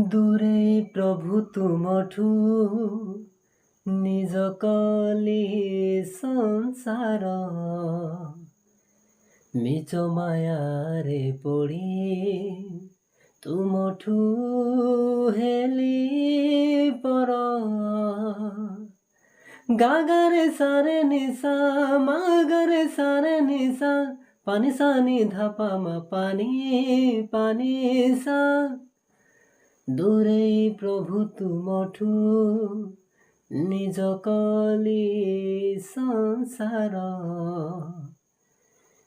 দূরে প্রভু তুমঠু নিজ কলি সংসার নিজ মায়ারে পড়ি তুমঠু হেলি পর গাগারে সারে নিসা মাগারে সারে নিসা পানি সানি ধাপা মা পানি পানি সা দূরে প্রভু তুমঠু নিজ কলি সংসার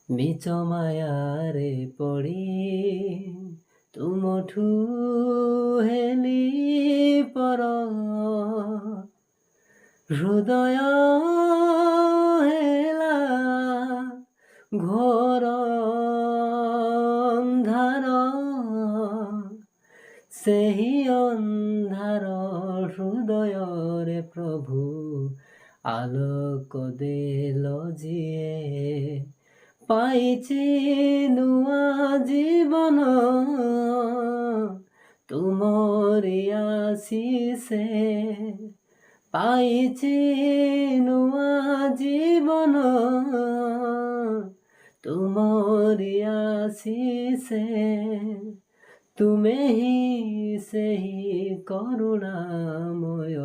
নিজ মায়ারে পড়ি তুমঠু হেলি পর হৃদয় হেলা ঘোর ଅନ୍ଧାର ସେହି ଅନ୍ଧାର ହୃଦୟରେ ପ୍ରଭୁ ଆଲୋକ ଦେଲ ଯିଏ ପାଇଛି ନୂଆ ଜୀବନ ତୁମରି ଆଶିଷେ ପାଇଛି ନୂଆ ଜୀବନ ତୁମରି ଆଶିଷେ ତୁମେ ହିଁ ସେହି କରୁଣାମୟ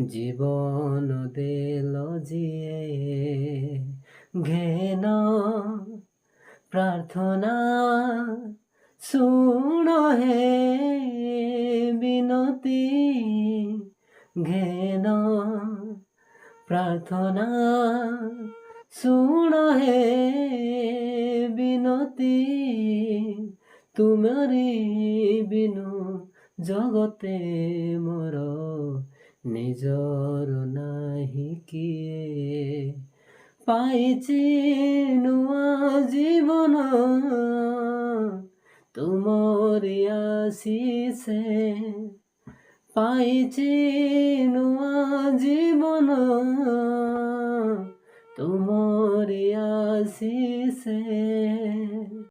ଜୀବନ ଦେଲ ଯିଏ ଘେନ ପ୍ରାର୍ଥନା ଶୁଣ ହେ ବିନତି ଘେନ ପ୍ରାର୍ଥନା ଶୁଣ ହେ ବିନତି ତୁମରି ବିନୁ ଜଗତେ ମୋର ନିଜର ନାହିଁ କିଏ ପାଇଛି ନୂଆ ଜୀବନ ତୁମରି ଆଶିଷେ ପାଇଛି ନୂଆ ଜୀବନ